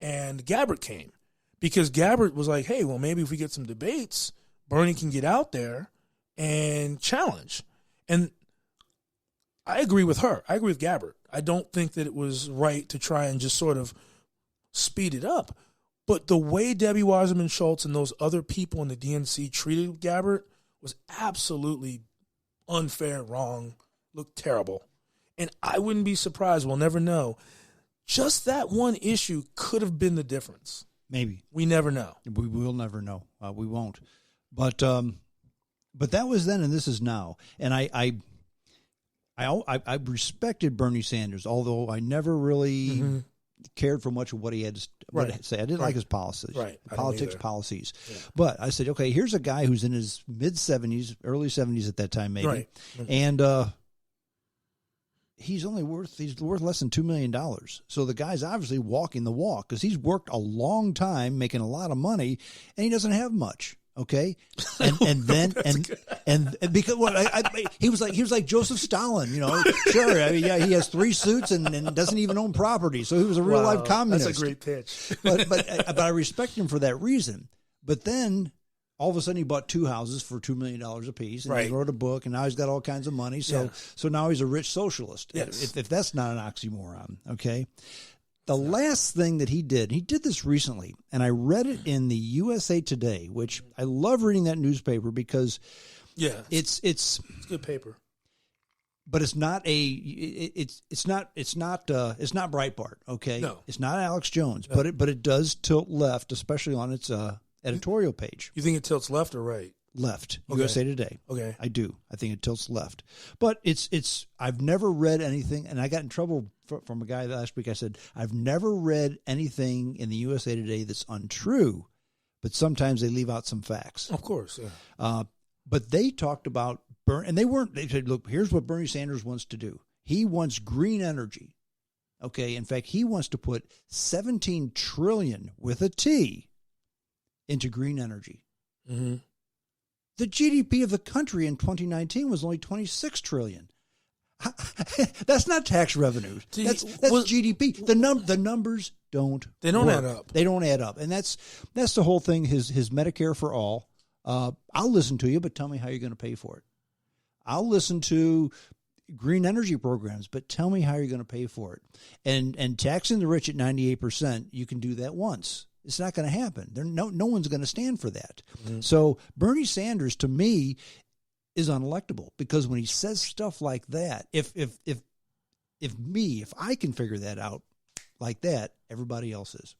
and Gabbard came. Because Gabbard was like, hey, well, maybe if we get some debates, Bernie can get out there and challenge. And I agree with her. I agree with Gabbard. I don't think that it was right to try and just sort of speed it up. But the way Debbie Wasserman Schultz and those other people in the DNC treated Gabbard was absolutely unfair, wrong, looked terrible. And I wouldn't be surprised, we'll never know. Just that one issue could have been the difference. Maybe. We never know. We will never know. We won't. But that was then, and this is now. And I respected Bernie Sanders, although I never really cared for much of what he had to say. I didn't like his policies, policies. Yeah. But I said, okay, here's a guy who's in his mid-70s, early 70s at that time, maybe. Right. And he's worth less than $2 million. So the guy's obviously walking the walk because he's worked a long time, making a lot of money, and he doesn't have much. Okay, and then because he was like Joseph Stalin, Sure, I mean, yeah, he has 3 suits and doesn't even own property, so he was a real life communist. That's a great pitch. but I respect him for that reason. But then all of a sudden he bought 2 houses for $2 million apiece, and he wrote a book, and now he's got all kinds of money. So now he's a rich socialist. Yes. If that's not an oxymoron, okay. The last thing that he did this recently, and I read it in the USA Today, which I love reading that newspaper because it's good paper. But it's not not Breitbart, okay? No. It's not Alex Jones, but it does tilt left, especially on its editorial page. You think it tilts left or right? Left. Okay. USA Today. Okay. I do. I think it tilts left. But it's I've never read anything, and I got in trouble from a guy last week. I said, I've never read anything in the USA Today that's untrue, but sometimes they leave out some facts. Of course, yeah. But they talked about they said, look, here's what Bernie Sanders wants to do. He wants green energy. Okay. In fact, he wants to put $17 trillion with a T into green energy. Mm-hmm. The GDP of the country in 2019 was only $26 trillion. That's not tax revenue. That's GDP. The numbers don't add up. They don't add up. And that's the whole thing, his Medicare for all. I'll listen to you, but tell me how you're going to pay for it. I'll listen to green energy programs, but tell me how you're going to pay for it. And taxing the rich at 98%, you can do that once. It's not going to happen. No one's going to stand for that. Mm-hmm. So Bernie Sanders, to me, is unelectable because when he says stuff like that, if I can figure that out like that, everybody else is.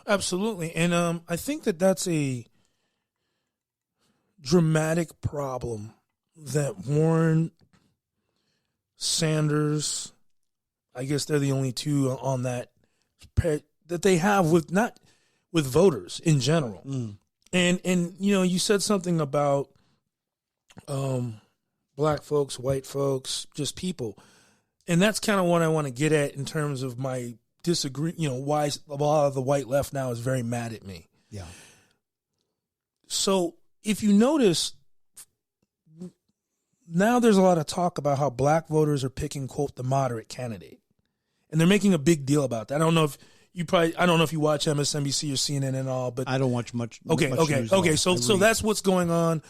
Absolutely. And I think that's a dramatic problem that Warren, Sanders, I guess they're the only two on that they have with voters in general. Mm. And you said something about black folks, white folks, just people. And that's kind of what I want to get at in terms of my why a lot of the white left now is very mad at me. Yeah. So if you notice, now there's a lot of talk about how black voters are picking, quote, the moderate candidate. And they're making a big deal about that. I don't know if you watch MSNBC or CNN and all, but I don't watch much. Okay. So that's what's going on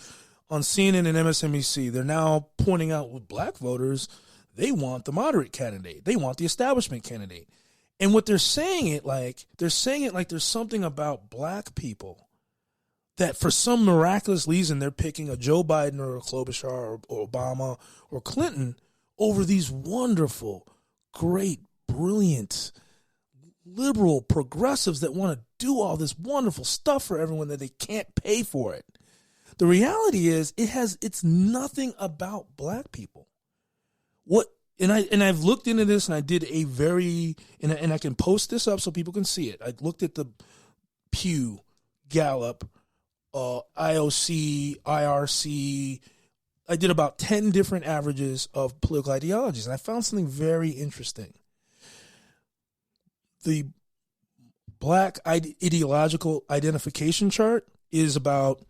CNN and MSNBC. They're now pointing out with black voters, they want the moderate candidate. They want the establishment candidate. And what they're saying it like there's something about black people that for some miraculous reason they're picking a Joe Biden or a Klobuchar or Obama or Clinton over these wonderful, great, brilliant, liberal progressives that want to do all this wonderful stuff for everyone that they can't pay for it. The reality is it's nothing about black people. I've looked into this and I did and I can post this up so people can see it. I looked at the Pew, Gallup, IOC, IRC. I did about 10 different averages of political ideologies, and I found something very interesting. The black ideological identification chart is about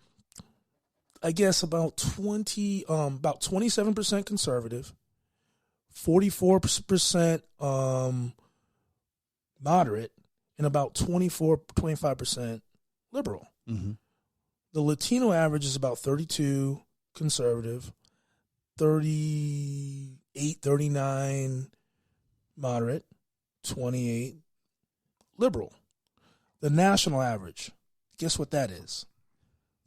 27% conservative, 44% moderate, and about 25% liberal. Mm-hmm. The Latino average is about 32 conservative, 38, 39 moderate, 28 liberal. The national average, guess what that is?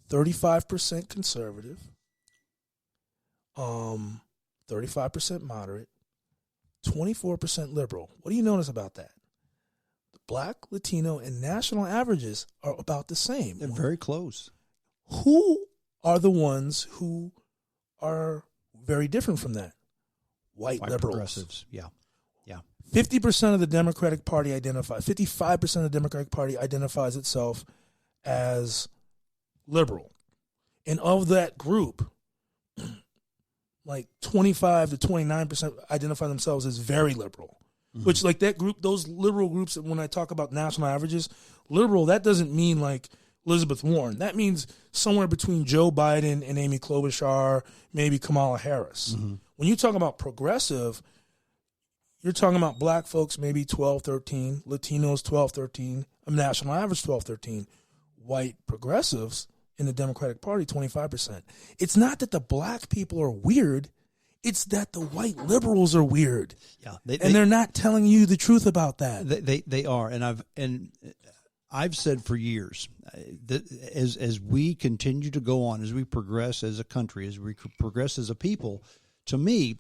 35% conservative, 35% moderate, 24% liberal. What do you notice about that? The Black, Latino, and national averages are about the same. They're very close. Who are the ones who are very different from that? White liberals. Progressives, yeah. 50% of the Democratic Party 55% of the Democratic Party identifies itself as liberal. And of that group, like 25 to 29% identify themselves as very liberal. Mm-hmm. Which, like, that group, those liberal groups, when I talk about national averages, liberal, that doesn't mean like Elizabeth Warren. That means somewhere between Joe Biden and Amy Klobuchar, maybe Kamala Harris. Mm-hmm. When you talk about progressive, you're talking about black folks maybe 12, 13, Latinos 12, 13, a national average 12, 13, white progressives in the Democratic Party 25%. It's not that the black people are weird. It's that the white liberals are weird. Yeah, they're not telling you the truth about that. They are, and I've said for years that as we continue to go on, as we progress as a country, as we progress as a people, to me,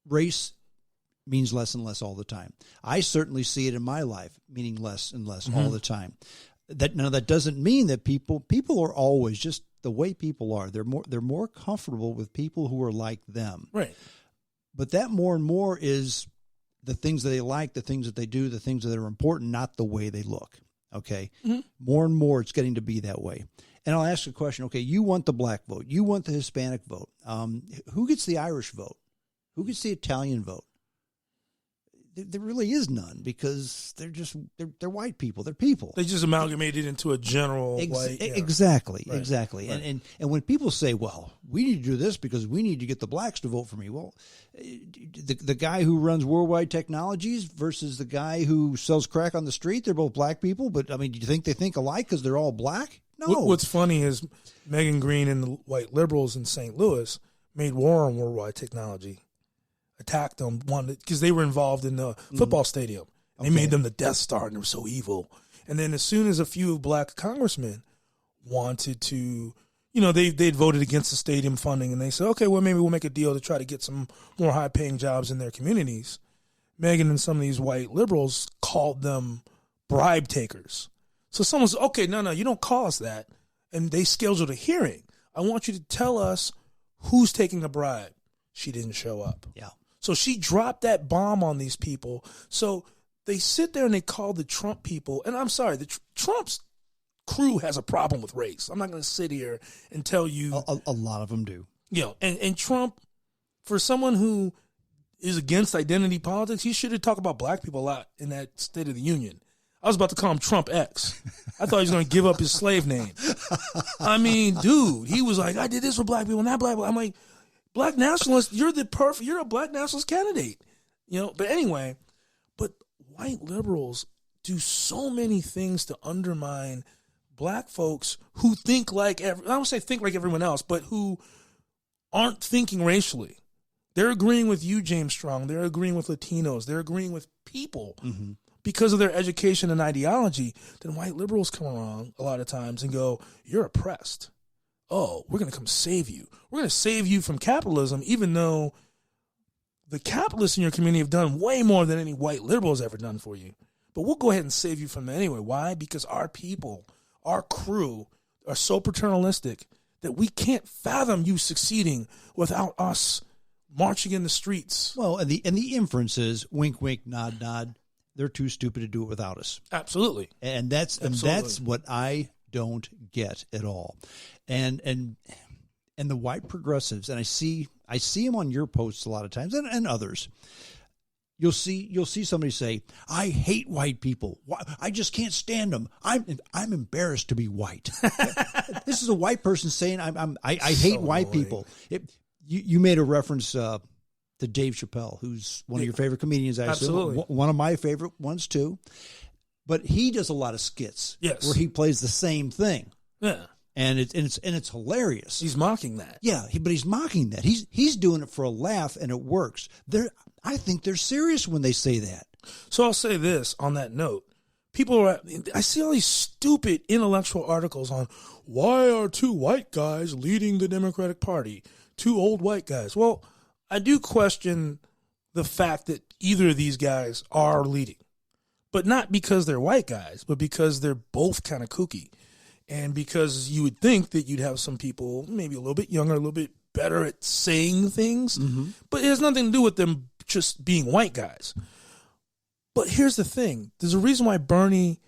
race means less and less all the time. I certainly see it in my life, meaning less and less all the time. That doesn't mean that people are always just the way people are. They're more comfortable with people who are like them. Right. But that more and more is the things that they like, the things that they do, the things that are important, not the way they look. Okay. Mm-hmm. More and more it's getting to be that way. And I'll ask a question. Okay, you want the black vote. You want the Hispanic vote. Who gets the Irish vote? Who gets the Italian vote? There really is none, because they're white people. They're people. They just amalgamated into a general white. Yeah. Exactly. Right. And when people say, well, we need to do this because we need to get the blacks to vote for me. Well, the guy who runs Worldwide Technologies versus the guy who sells crack on the street, they're both black people. But, I mean, do you think they think alike because they're all black? No. What's funny is Megan Green and the white liberals in St. Louis made war on Worldwide Technology. Attacked them, because they were involved in the football stadium. They made them the Death Star, and they were so evil. And then as soon as a few black congressmen wanted to, they'd voted against the stadium funding, and they said, okay, well, maybe we'll make a deal to try to get some more high-paying jobs in their communities. Megan and some of these white liberals called them bribe takers. So someone said, okay, no, you don't call us that. And they scheduled a hearing. I want you to tell us who's taking a bribe. She didn't show up. Yeah. So she dropped that bomb on these people. So they sit there and they call the Trump people. And I'm sorry, Trump's crew has a problem with race. I'm not going to sit here and tell you. A lot of them do. And Trump, for someone who is against identity politics, he should have talked about black people a lot in that State of the Union. I was about to call him Trump X. I thought he was going to give up his slave name. I mean, dude, he was like, I did this for black people, not black people. I'm like, black nationalist, you're a black nationalist candidate, But anyway, white liberals do so many things to undermine black folks who think like I don't say think like everyone else, but who aren't thinking racially. They're agreeing with you, James Strong. They're agreeing with Latinos. They're agreeing with people because of their education and ideology. Then white liberals come along a lot of times and go, "You're oppressed. Oh, we're going to come save you. We're going to save you from capitalism," even though the capitalists in your community have done way more than any white liberal has ever done for you. But we'll go ahead and save you from that anyway. Why? Because our people, our crew, are so paternalistic that we can't fathom you succeeding without us marching in the streets. Well, and the inference is, wink, wink, nod, nod, they're too stupid to do it without us. Absolutely. And that's what I don't get at all. And the white progressives, and I see them on your posts a lot of times, and others. You'll see somebody say, "I hate white people. I just can't stand them. I'm embarrassed to be white." This is a white person saying, "I hate white people." You made a reference to Dave Chappelle, who's one of your favorite comedians. I assume. Absolutely. One of my favorite ones too. But he does a lot of skits where he plays the same thing. Yeah. And it's hilarious. He's mocking that. Yeah, but he's mocking that. He's doing it for a laugh, and it works. I think they're serious when they say that. So I'll say this on that note. I see all these stupid intellectual articles on why are two white guys leading the Democratic Party? Two old white guys. Well, I do question the fact that either of these guys are leading. But not because they're white guys, but because they're both kind of kooky. And because you would think that you'd have some people maybe a little bit younger, a little bit better at saying things. Mm-hmm. But it has nothing to do with them just being white guys. But here's the thing. There's a reason why Bernie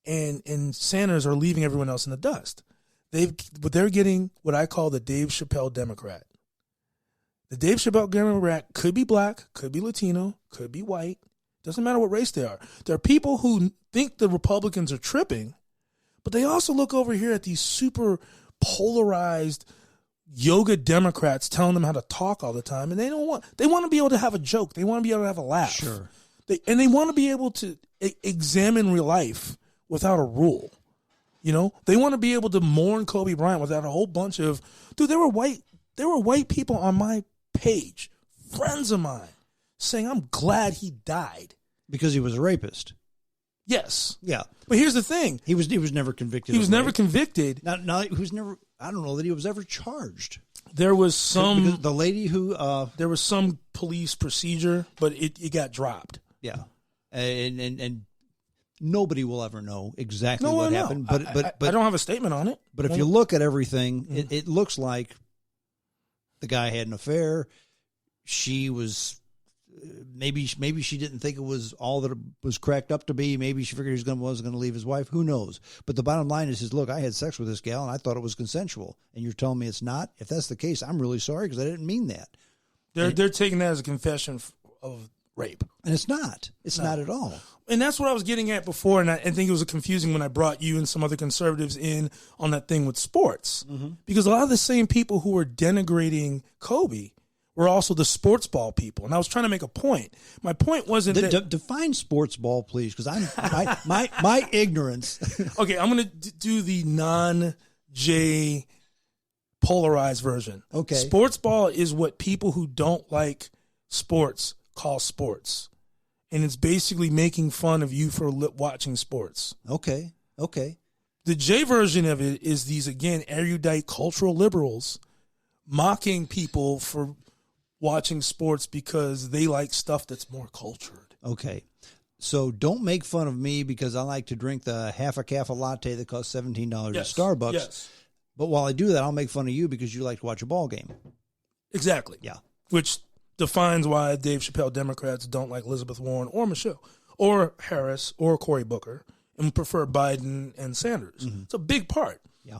and Sanders are leaving everyone else in the dust. They're getting what I call the Dave Chappelle Democrat. The Dave Chappelle Democrat could be black, could be Latino, could be white. Doesn't matter what race they are. There are people who think the Republicans are tripping, but they also look over here at these super polarized yoga Democrats telling them how to talk all the time, and they want to be able to have a joke. They want to be able to have a laugh. Sure. They want to be able to examine real life without a rule. You know, they want to be able to mourn Kobe Bryant without a whole bunch of there were white people on my page, friends of mine, saying I'm glad he died because he was a rapist. Yes. Yeah. But here's the thing. He was never convicted. He was never convicted. Now he was never. I don't know that he was ever charged. There was some because the lady who there was some police procedure, but it got dropped. Yeah, and nobody will ever know exactly what happened. But I don't have a statement on it. But if you look at everything, it looks like the guy had an affair. She was maybe she didn't think it was all that it was cracked up to be. Maybe she figured he was going to leave his wife. Who knows? But the bottom line is, look, I had sex with this gal and I thought it was consensual, and you're telling me it's not. If that's the case, I'm really sorry because I didn't mean that. They're taking that as a confession of rape, and it's not. It's not at all. And that's what I was getting at before, and I think it was confusing when I brought you and some other conservatives in on that thing with sports, because a lot of the same people who were denigrating Kobe were also the sportsball people, and I was trying to make a point. My point wasn't that define sportsball, please, because my ignorance. Okay, I'm going to do the non-J polarized version. Okay, sportsball is what people who don't like sports call sports, and it's basically making fun of you for watching sports. Okay. The J version of it is these, again, erudite cultural liberals mocking people for watching sports because they like stuff that's more cultured. Okay. So don't make fun of me because I like to drink the half a caffe latte that costs $17 at Starbucks. Yes. But while I do that, I'll make fun of you because you like to watch a ball game. Exactly. Yeah. Which defines why Dave Chappelle Democrats don't like Elizabeth Warren or Michelle or Harris or Cory Booker and prefer Biden and Sanders. Mm-hmm. It's a big part. Yeah.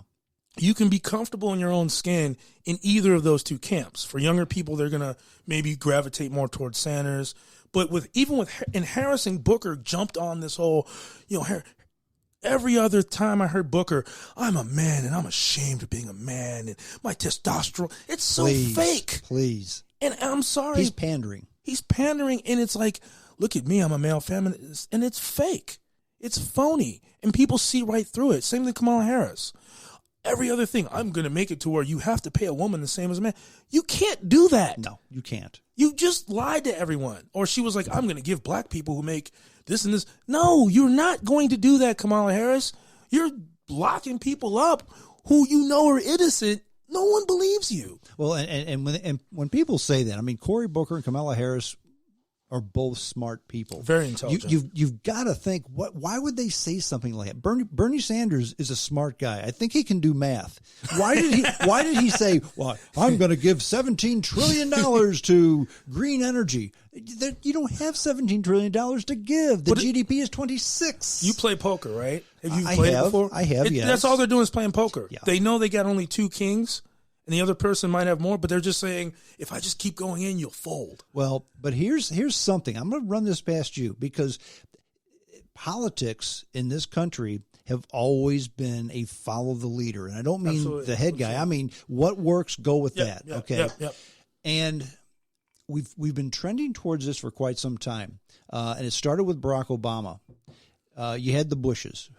You can be comfortable in your own skin in either of those two camps. For younger people, they're going to maybe gravitate more towards Sanders. But in Harris and Booker jumped on this whole, every other time I heard Booker, I'm a man and I'm ashamed of being a man and my testosterone. It's so fake. Please. And I'm sorry. He's pandering. And it's like, look at me, I'm a male feminist. And it's fake. It's phony. And people see right through it. Same thing Kamala Harris. Every other thing, I'm going to make it to where you have to pay a woman the same as a man. You can't do that. No, you can't. You just lied to everyone. Or she was like, I'm going to give black people who make this and this. No, you're not going to do that, Kamala Harris. You're locking people up who you know are innocent. No one believes you. Well, and when people say that, I mean, Cory Booker and Kamala Harris are both smart people. Very intelligent. You've got to think, why would they say something like that? Bernie Sanders is a smart guy. I think he can do math. Why did he say, well, I'm going to give $17 trillion to green energy? You don't have $17 trillion to give. The GDP is 26. You play poker, right? Have you played it before? I have, yes. That's all they're doing is playing poker. Yeah. They know they got only two kings, and the other person might have more, but they're just saying, if I just keep going in, you'll fold. Well, but here's something. I'm going to run this past you because politics in this country have always been a follow the leader. And I don't mean the head guy. I mean, what works, go with that. Okay. Yep. And we've been trending towards this for quite some time. And it started with Barack Obama. You had the Bushes,